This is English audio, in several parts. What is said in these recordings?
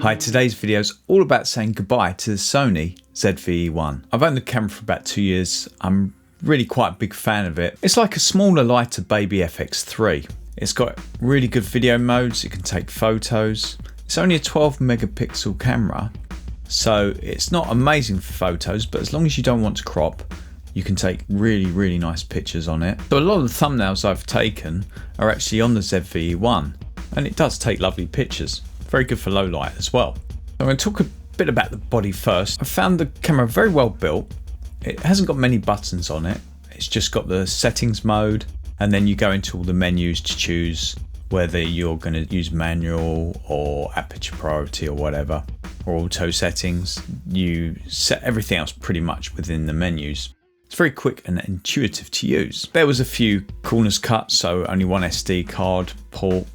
Hi, today's video is all about saying goodbye to the Sony ZV-E1. I've owned the camera for about 2 years. I'm really quite a big fan of it. It's like a smaller, lighter baby FX3. It's got really good video modes. It can take photos. It's only a 12 megapixel camera, so it's not amazing for photos, but as long as you don't want to crop, you can take really nice pictures on it. So a lot of the thumbnails I've taken are actually on the ZV-E1, and it does take lovely pictures. Very good for low light as well. I'm going to talk a bit about the body first. I found the camera very well built. It hasn't got many buttons on it. It's just got the settings mode, and then you go into all the menus to choose whether you're going to use manual or aperture priority or whatever, or auto settings. You set everything else pretty much within the menus. It's very quick and intuitive to use. There was a few corners cut, so only one SD card port.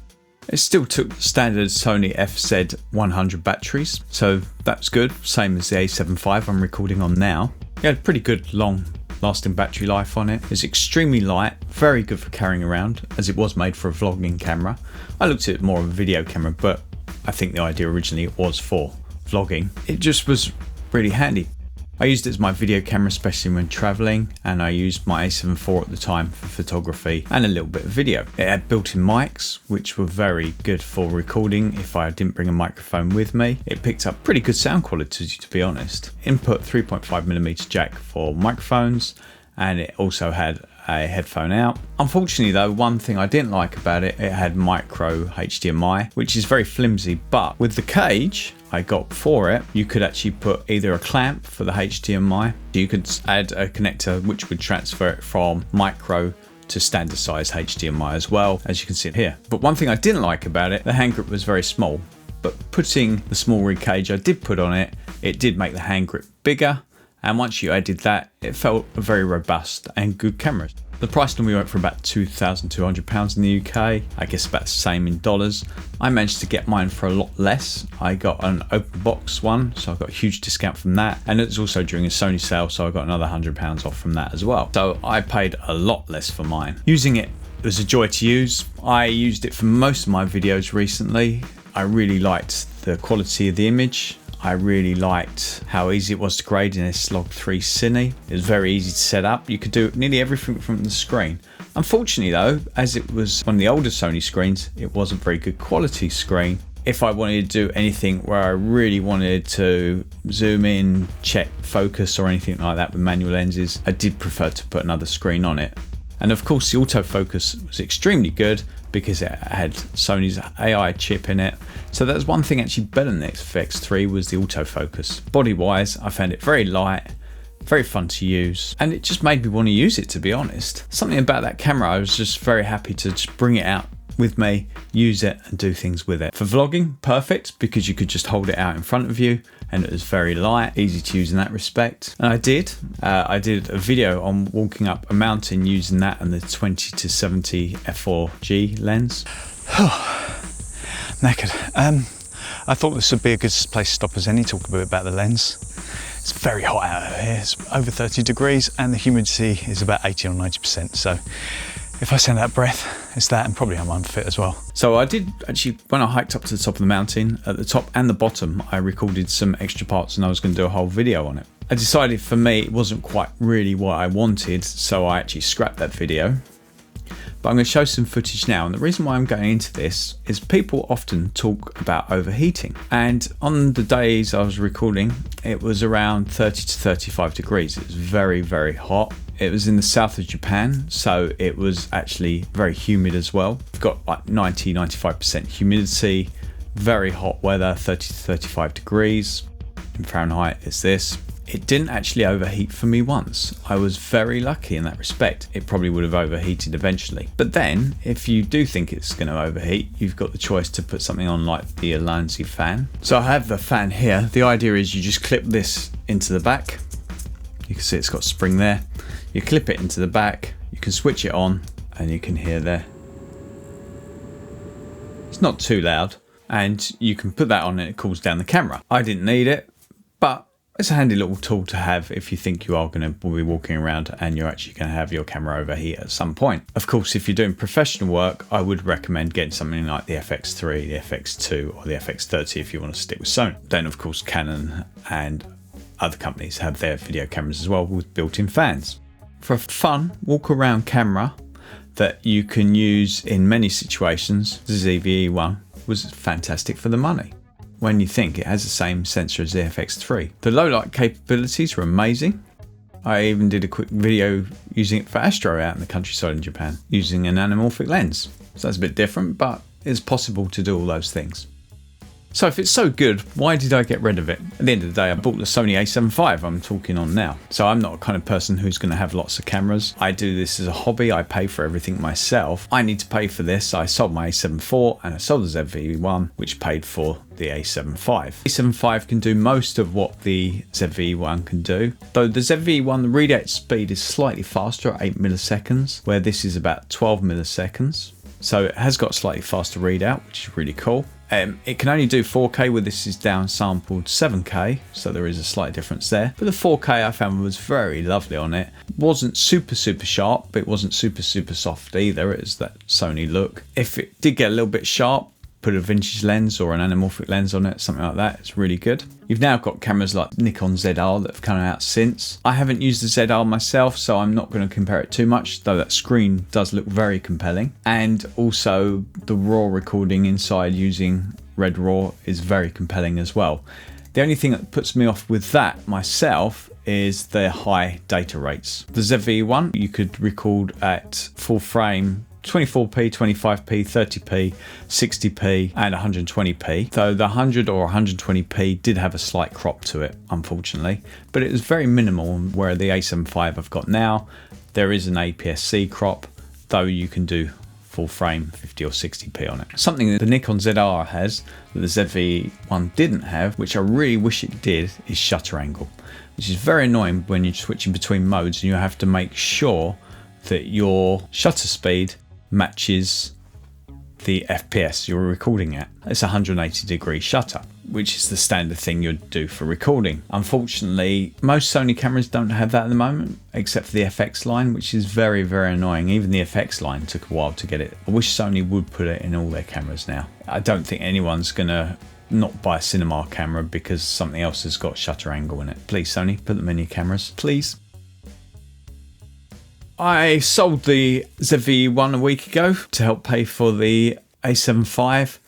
It still took standard Sony FZ100 batteries, so that's good, same as the A7V I'm recording on now. It had pretty good long lasting battery life on it. It's extremely light, very good for carrying around, as it was made for a vlogging camera. I looked at it more of a video camera, but I think the idea originally was for vlogging. It just was really handy. I used it as my video camera, especially when traveling, and I used my A7 IV at the time for photography and a little bit of video. It had built-in mics, which were very good for recording if I didn't bring a microphone with me. It picked up pretty good sound quality, to be honest. Input 3.5mm jack for microphones, and it also had a headphone out. Unfortunately though, one thing I didn't like about it, it had micro HDMI, which is very flimsy, but with the cage I got for it, you could actually put either a clamp for the HDMI, you could add a connector which would transfer it from micro to standard size HDMI as well, as you can see here. But one thing I didn't like about it, the hand grip was very small, but putting the small rig cage I did put on it, it did make the hand grip bigger. And once you added that, it felt a very robust and good camera. The price normally went for about £2,200 in the UK. I guess about the same in dollars. I managed to get mine for a lot less. I got an open box one, so I got a huge discount from that. And it's also during a Sony sale, so I got another £100 off from that as well. So I paid a lot less for mine. Using it was a joy to use. I used it for most of my videos recently. I really liked the quality of the image. I really liked how easy it was to grade in S-Log3 Cine. It was very easy to set up. You could do nearly everything from the screen. Unfortunately though, as it was one of the older Sony screens, it wasn't very good quality screen. If I wanted to do anything where I really wanted to zoom in, check focus or anything like that with manual lenses, I did prefer to put another screen on it. And of course the autofocus was extremely good because it had Sony's AI chip in it. So that's one thing actually better than the FX3 was the autofocus. Body wise, I found it very light, very fun to use, and it just made me want to use it, to be honest. Something about that camera, I was just very happy to just bring it out with me, use it and do things with it. For vlogging, perfect, because you could just hold it out in front of you and it was very light, easy to use in that respect. And I did a video on walking up a mountain using that and the 20-70 f4G lens. Knackered. I thought this would be a good place to stop as any, talk a bit about the lens. It's very hot out here, it's over 30 degrees and the humidity is about 80 or 90%. So if I send out breath, it's that, and probably I'm unfit as well. So I did actually, when I hiked up to the top of the mountain, at the top and the bottom, I recorded some extra parts and I was going to do a whole video on it. I decided for me it wasn't quite really what I wanted, so I actually scrapped that video. But I'm going to show some footage now, and the reason why I'm going into this is people often talk about overheating, and on the days I was recording it was around 30 to 35 degrees. It was very hot. It was in the south of Japan, so it was actually very humid as well. We've got like 90-95% humidity, very hot weather, 30 to 35 degrees. In Fahrenheit is this. It didn't actually overheat for me once. I was very lucky in that respect. It probably would have overheated eventually. But then, if you do think it's going to overheat, you've got the choice to put something on like the Dehancer fan. So I have the fan here. The idea is you just clip this into the back. You can see it's got a spring there. You clip it into the back, you can switch it on, and you can hear there. It's not too loud, and you can put that on and it cools down the camera. I didn't need it, but It's a handy little tool to have if you think you are going to be walking around and you're actually going to have your camera overheat at some point. Of course, if you're doing professional work, I would recommend getting something like the FX3, the FX2 or the FX30 if you want to stick with Sony. Then of course Canon and other companies have their video cameras as well with built-in fans. For a fun walk around camera that you can use in many situations, the ZV-E1 was fantastic for the money. When you think it has the same sensor as the FX3. The low light capabilities are amazing. I even did a quick video using it for astro out in the countryside in Japan, using an anamorphic lens. So that's a bit different, but it's possible to do all those things. So if it's so good, why did I get rid of it? At the end of the day, I bought the Sony A7V I'm talking on now. So I'm not a kind of person who's going to have lots of cameras. I do this as a hobby. I pay for everything myself. I need to pay for this. I sold my A7 IV and I sold the ZV-E1, which paid for the A7V. A7V can do most of what the ZV-E1 can do. Though the ZV-E1, the readout speed is slightly faster at 8 milliseconds, where this is about 12 milliseconds. So it has got a slightly faster readout, which is really cool. It can only do 4K, where this is downsampled 7K, so there is a slight difference there. But the 4K I found was very lovely on it. Wasn't super sharp, but it wasn't super soft either. It is that Sony look. If it did get a little bit sharp, put a vintage lens or an anamorphic lens on it, something like that, it's really good. You've now got cameras like Nikon ZR that have come out since. I haven't used the ZR myself, so I'm not going to compare it too much, though that screen does look very compelling. And also the RAW recording inside using Red RAW is very compelling as well. The only thing that puts me off with that myself is their high data rates. The ZV-E1, you could record at full frame 24p, 25p, 30p, 60p and 120p. Though the 100 or 120p did have a slight crop to it, unfortunately, but it was very minimal. Where the A7V I've got now, there is an APS-C crop, though you can do full frame 50 or 60p on it. Something that the Nikon ZR has that the ZV-E1 didn't have, which I really wish it did, is shutter angle, which is very annoying when you're switching between modes and you have to make sure that your shutter speed matches the FPS you're recording at. It's 180-degree shutter, which is the standard thing you'd do for recording. Unfortunately, most Sony cameras don't have that at the moment, except for the FX line, which is very annoying. Even the FX line took a while to get it. I wish Sony would put it in all their cameras now. I don't think anyone's gonna not buy a cinema camera because something else has got shutter angle in it. Please, Sony, put them in your cameras, please. I sold the ZV-E1 a week ago to help pay for the A7V.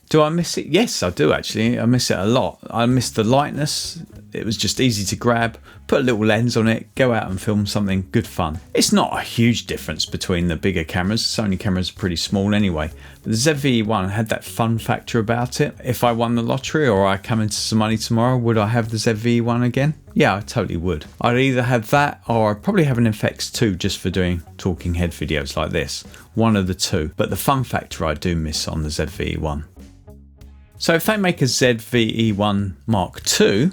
Do I miss it? Yes, I do actually. I miss it a lot. I miss the lightness. It was just easy to grab, put a little lens on it, go out and film something, good fun. It's not a huge difference between the bigger cameras. Sony cameras are pretty small anyway. But the ZV-E1 had that fun factor about it. If I won the lottery or I come into some money tomorrow, would I have the ZV-E1 again? Yeah, I totally would. I'd either have that or I'd probably have an FX2 just for doing talking head videos like this. One of the two. But the fun factor I do miss on the ZV-E1. So if they make a ZV-E1 Mark II,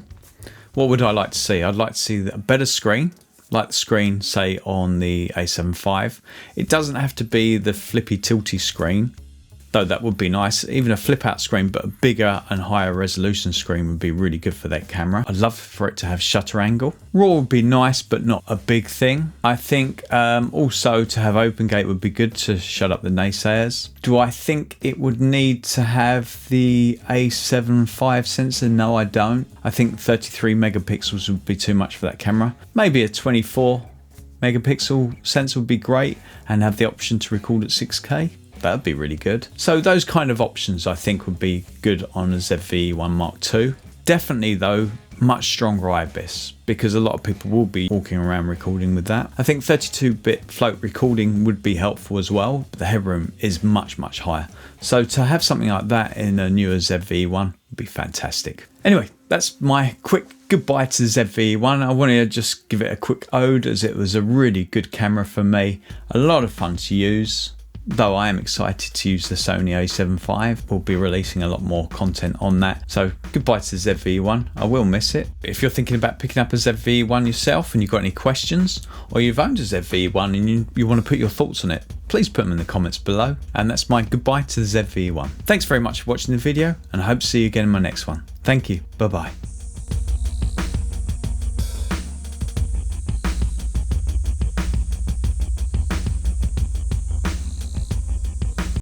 what would I like to see? I'd like to see a better screen, like the screen, say, on the A7V. It doesn't have to be the flippy tilty screen, though that would be nice. Even a flip out screen, but a bigger and higher resolution screen would be really good for that camera. I'd love for it to have shutter angle. RAW would be nice, but not a big thing. I think also to have open gate would be good to shut up the naysayers. Do I think it would need to have the A7V sensor? No, I don't. I think 33 megapixels would be too much for that camera. Maybe a 24 megapixel sensor would be great and have the option to record at 6K. That would be really good. So those kind of options I think would be good on a ZV-E1 Mark II. Definitely though, much stronger IBIS, because a lot of people will be walking around recording with that. I think 32-bit float recording would be helpful as well, but the headroom is much higher. So to have something like that in a newer ZV-E1 would be fantastic. Anyway, that's my quick goodbye to the ZV-E1. I wanted to just give it a quick ode, as it was a really good camera for me. A lot of fun to use. Though I am excited to use the Sony A7V. We'll be releasing a lot more content on that. So goodbye to the ZV-E1. I will miss it. If you're thinking about picking up a ZV-E1 yourself and you've got any questions, or you've owned a ZV-E1 and you want to put your thoughts on it, please put them in the comments below. And that's my goodbye to the ZV-E1. Thanks very much for watching the video, and I hope to see you again in my next one. Thank you. Bye bye.